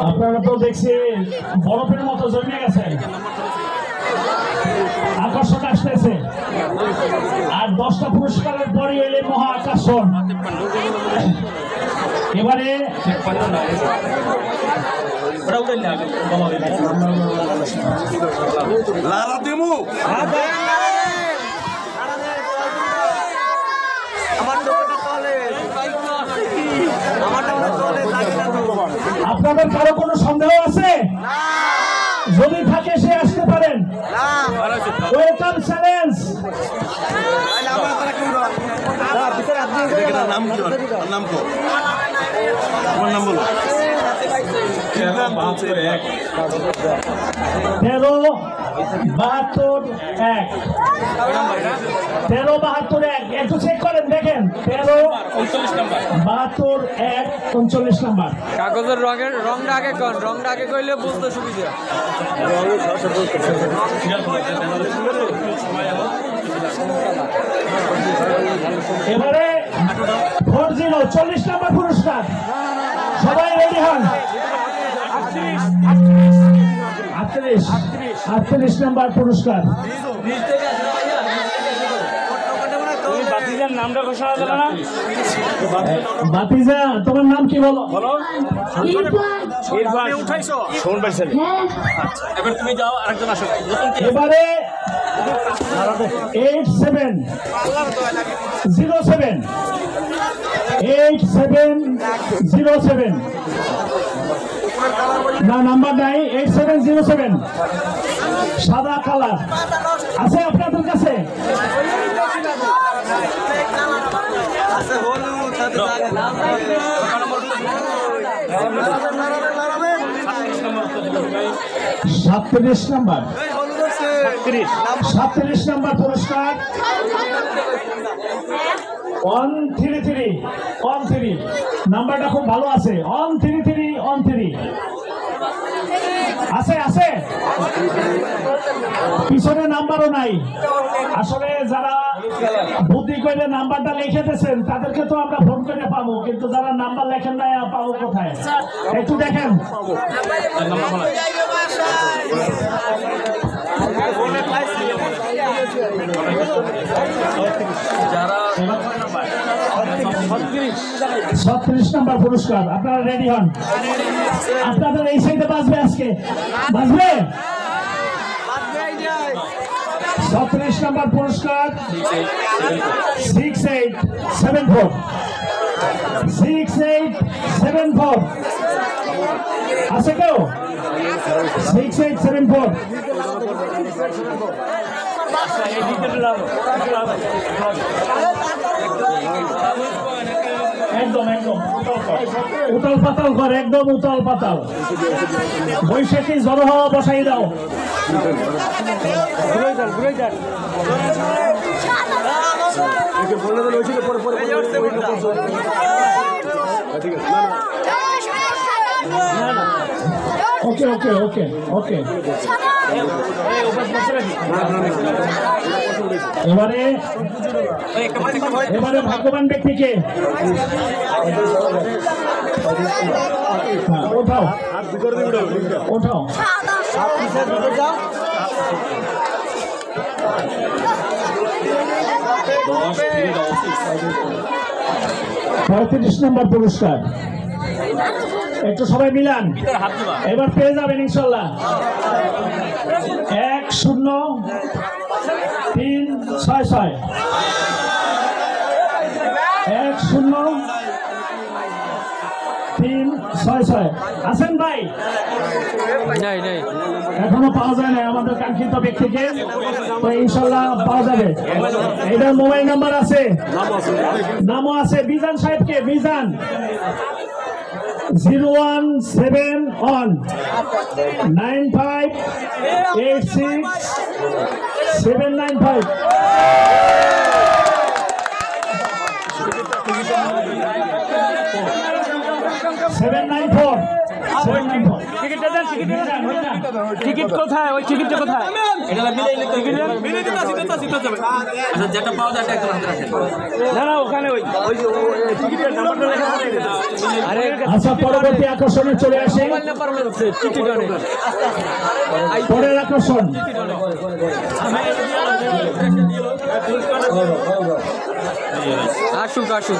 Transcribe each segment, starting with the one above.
আপনারা তো দেখছি বরফের মতো জমে গেছে, আকর্ষণ আসতেছে। আর 10টা পুরস্কারের পরে এলে মহা আকর্ষণ। এবারে আপনাদের কারো কোনো সন্দেহ আছে? যদি থাকে সে আসতে পারেন। Welcome challenge. তেরো 72-1 একটু চেক করেন, দেখেন 13-72-1 নাম্বার। কাগজের রংটা আগে কর, রংটা আগে কইলে বুঝতে সুবিধা। এবারে 40 নাম্বার পুরস্কার। সবাই রেডি হন। 38 নাম্বার পুরস্কার। নামটা ঘোষণা দিল না? বাতিজা, তোমার নাম কি বলো? এবার তুমি যাও, আরেকজন আসো। এবারে 8707 না, নাম্বার নাই। 8707 সাদা কালার আছে আপনাদের কাছে? সাতত্রিশ নাম্বার পুরস্কার। 133 নাম্বারটা খুব ভালো আছে। 133 আছে পিছনে নাম্বারও নাই। আসলে যারা বুদ্ধি করে নাম্বারটা লিখে দিয়েছেন তাদেরকে তো আমরা ফোন করে পাবো, কিন্তু যারা নাম্বার লেখেন না পাবো কোথায়? একটু দেখেন। যারা 36 নাম্বার পুরস্কার। আপনারা রেডি হন। আপনাদের এই সাইডে বাজবে, আজকে বাজবে। 36 নাম্বার পুরস্কার 6874 আছে কেউ? 6874 একদম উতাল পাতাল করে, একদম উতাল পাতাল। বৈশাখী জড়ো হওয়া বসাই দাও। ওকে ওকে ওকে ওকে এবারে ভাগ্যবান ব্যক্তিকে ওঠাও ওঠাও। 35 নম্বর পুরস্কার। একটু সবাই মিলান, এবার পেয়ে যাবেন ইনশাল্লাহ। 10366 10366 আছেন ভাই? এখনো পাওয়া যায় না আমাদের কাঙ্ক্ষিত ব্যক্তিকে, তো ইনশাল্লাহ পাওয়া যাবে। এটার মোবাইল নাম্বার আছে, নামও আছে। বিজান সাহেবকে, বিজান 01719586795 794 টিকিট কোথায়? ওই টিকিটটা কোথায়? এটা মিলাই নিতে মিলাই দিতে যাবে আচ্ছা যেটা পাওয়া যায় একদম হাতে রাখেন না না ওখানে ওই টিকিটের নাম্বারটা লেখা আছে আরে আচ্ছা পরবর্তী আকর্ষণে চলে আসে মোবাইল নাম্বার হচ্ছে টিকিট অনেক পরের আকর্ষণ আসুক ততক্ষণ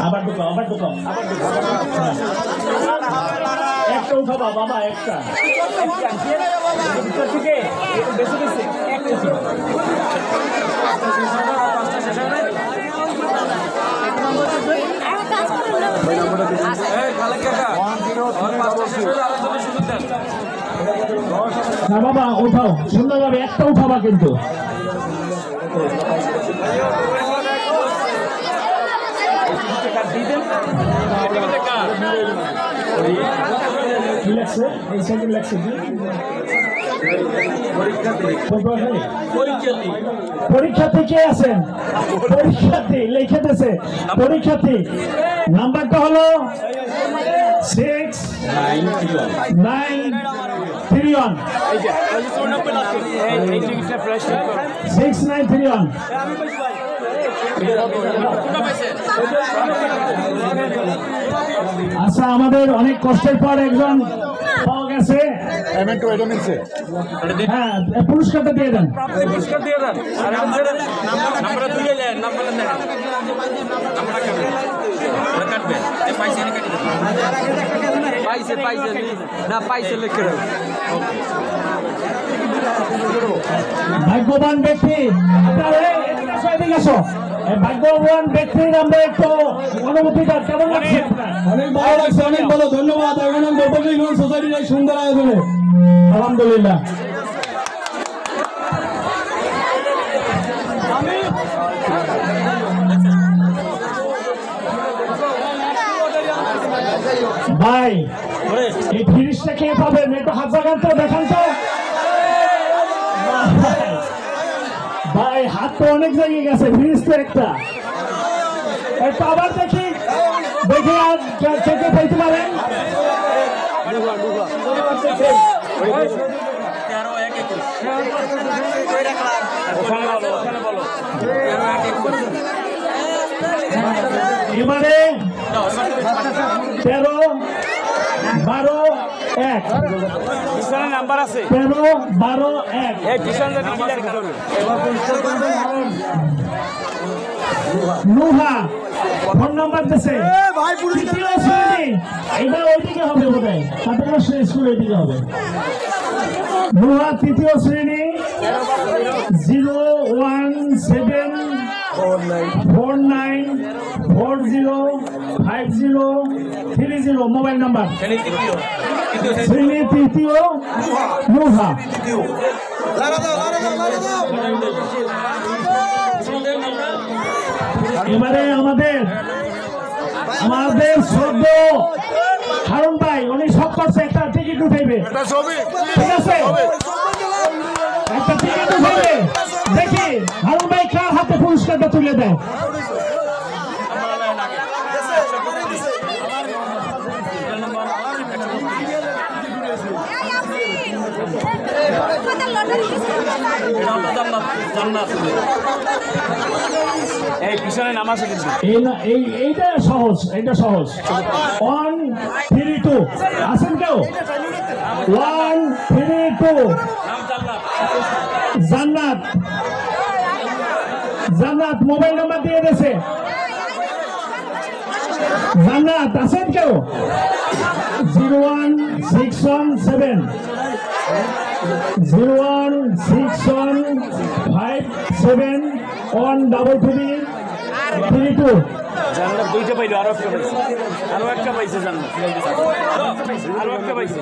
আবার ঢুকাও একটা উঠাবা বাবা একটা না বাবা উঠাও সুন্দরভাবে একটা উঠাবা কিন্তু কি লাগছে এই সাইকেল লাগছে পরীক্ষার্থী কে আছেন পরীক্ষার্থী লিখেতেছে পরীক্ষার্থী নাম্বারটা হলো 6931 6931 আচ্ছা আমাদের অনেক কষ্টের পর একজন পাওয়া গেছে হ্যাঁ পুরস্কারটা দিয়ে দেন পুরস্কার দিয়ে দেন আর নাম্বার দিয়ে দেন নাম্বার দেন নাম্বার কাটবে এই পয়সা নিয়ে কাটবে পাইছে না পাইছে লিখে দাও ভাগ্যবান ব্যক্তি এদিকে আসো এই ভাগ্যবান ব্যক্তির আমরা একটু অনুভূতিটা কেমন লাগছে অনেক ভালো লাগছে, অনেক ভালো, ধন্যবাদ। সোসাইটির এই সুন্দর আয়োজনে আলহামদুলিল্লাহ ভাই এই ফিরিসটা কে পাবেন একটু হাত জাগান তো দেখান তো ভাই হাত তো অনেক জায়গায় গেছে ফিরিস তো একটা একটু আবার দেখি আর চেকে পাইতে পারেন এবারে 13 12 1 নাম্বার আছে 13 12 1 এই কিষান জাতি ক্লিয়ার করবে নুহা ফোন নাম্বার দিছে তৃতীয় শ্রেণী এটা ওইদিকে হবে বোধহয় সাধারণ স্কুল ওইদিকে হবে নুহা তৃতীয় শ্রেণী 01749405030 মোবাইল নাম্বার শ্রেণী তৃতীয় নুহা এবারে আমাদের শ্রদ্ধ হারুন ভাই উনি সব করছে একটা টিকিট উঠাইবে ঠিক আছে একটা টিকিট উঠাইবে দেখি হারুন ভাই কার হাতে পুরস্কারটা তুলে দেয় এই পিছনে নাম আছে কিন্তু এইটা সহজ 1 3 2 আছেন কেউ 1 3 2 জান্নাত মোবাইল নাম্বার দিয়ে দিয়েছে জান্নাত আছেন কেউ 01617 01657133122 জান্নাত দুইটা পাইলো আরো একটা পাইছে জান্নাত আরো একটা পাইছে